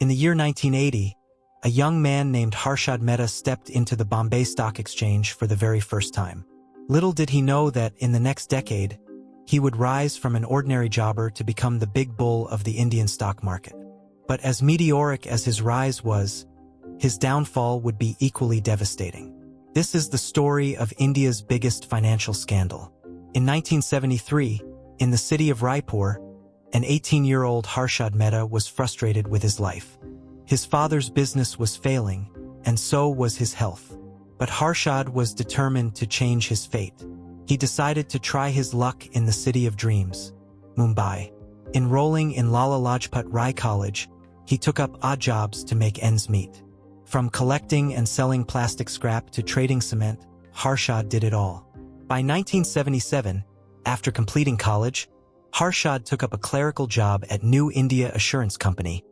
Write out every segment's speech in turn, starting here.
In the year 1980, a young man named Harshad Mehta stepped into the Bombay Stock Exchange for the very first time. Little did he know that in the next decade, he would rise from an ordinary jobber to become the big bull of the Indian stock market. But as meteoric as his rise was, his downfall would be equally devastating. This is the story of India's biggest financial scandal. In 1973, in the city of Raipur, an 18-year-old Harshad Mehta was frustrated with his life. His father's business was failing, and so was his health. But Harshad was determined to change his fate. He decided to try his luck in the city of dreams, Mumbai. Enrolling in Lala Lajpat Rai College, he took up odd jobs to make ends meet. From collecting and selling plastic scrap to trading cement, Harshad did it all. By 1977, after completing college, Harshad took up a clerical job at New India Assurance Company,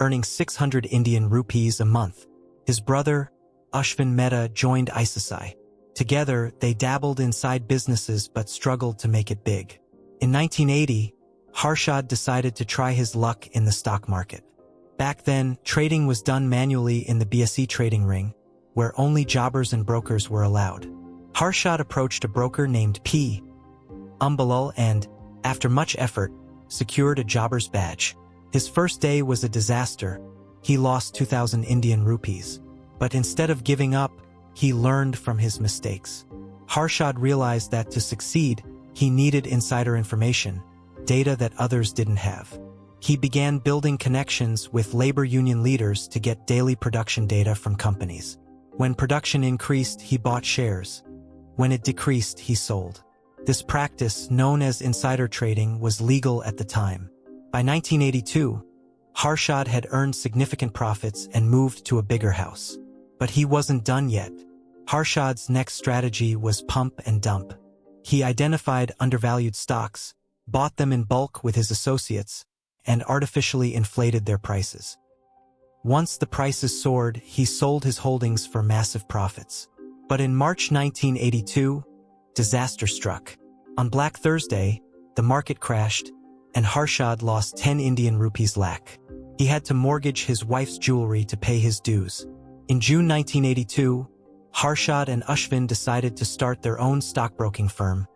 earning 600 Indian rupees a month. His brother, Ashwin Mehta, joined ICICI. Together, they dabbled in side businesses but struggled to make it big. In 1980, Harshad decided to try his luck in the stock market. Back then, trading was done manually in the BSE trading ring, where only jobbers and brokers were allowed. Harshad approached a broker named P. Umbalal and, after much effort, secured a jobber's badge. His first day was a disaster. He lost 2,000 Indian rupees. But instead of giving up, he learned from his mistakes. Harshad realized that to succeed, he needed insider information, data that others didn't have. He began building connections with labor union leaders to get daily production data from companies. When production increased, he bought shares. When it decreased, he sold. This practice, known as insider trading, was legal at the time. By 1982, Harshad had earned significant profits and moved to a bigger house. But he wasn't done yet. Harshad's next strategy was pump and dump. He identified undervalued stocks, bought them in bulk with his associates, and artificially inflated their prices. Once the prices soared, he sold his holdings for massive profits. But in March 1982, disaster struck. On Black Thursday, the market crashed, and Harshad lost 10 Indian rupees lakh. He had to mortgage his wife's jewelry to pay his dues. In June 1982, Harshad and Ashwin decided to start their own stockbroking firm,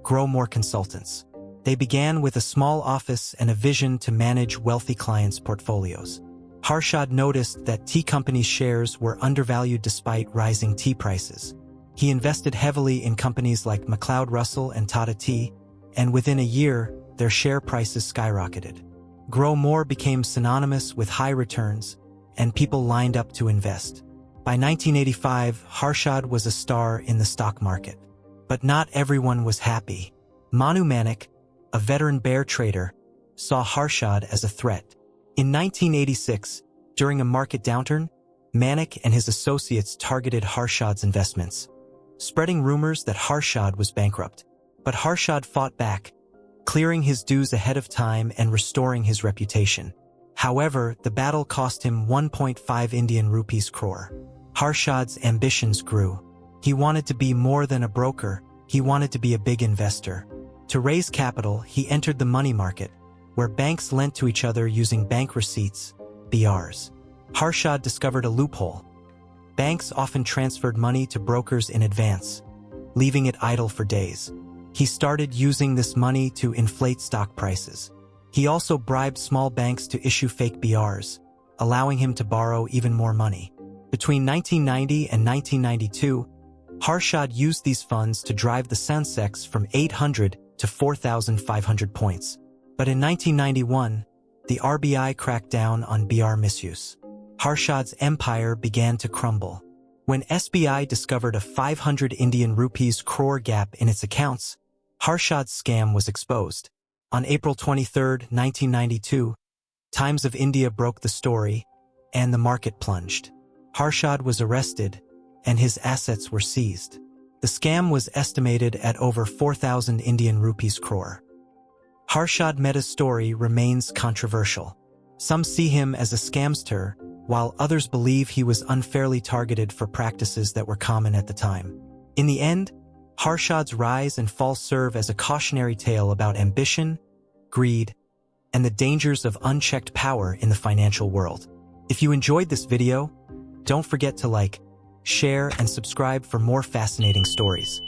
Grow More Consultants. They began with a small office and a vision to manage wealthy clients' portfolios. Harshad noticed that tea companies' shares were undervalued despite rising tea prices. He invested heavily in companies like McLeod Russell and Tata Tea, and within a year, their share prices skyrocketed. Grow More became synonymous with high returns, and people lined up to invest. By 1985, Harshad was a star in the stock market. But not everyone was happy. Manu Manik, a veteran bear trader, saw Harshad as a threat. In 1986, during a market downturn, Manik and his associates targeted Harshad's investments, spreading rumors that Harshad was bankrupt. But Harshad fought back, clearing his dues ahead of time and restoring his reputation. However, the battle cost him 1.5 Indian rupees crore. Harshad's ambitions grew. He wanted to be more than a broker, he wanted to be a big investor. To raise capital, he entered the money market, where banks lent to each other using bank receipts, BRs. Harshad discovered a loophole. Banks often transferred money to brokers in advance, leaving it idle for days. He started using this money to inflate stock prices. He also bribed small banks to issue fake BRs, allowing him to borrow even more money. Between 1990 and 1992, Harshad used these funds to drive the Sensex from 800 to 4,500 points. But in 1991, the RBI cracked down on BR misuse. Harshad's empire began to crumble. When SBI discovered a 500 Indian rupees crore gap in its accounts, Harshad's scam was exposed. On April 23, 1992, Times of India broke the story, and the market plunged. Harshad was arrested, and his assets were seized. The scam was estimated at over 4,000 Indian rupees crore. Harshad Mehta's story remains controversial. Some see him as a scamster, while others believe he was unfairly targeted for practices that were common at the time. In the end, Harshad's rise and fall serve as a cautionary tale about ambition, greed, and the dangers of unchecked power in the financial world. If you enjoyed this video, don't forget to like, share, and subscribe for more fascinating stories.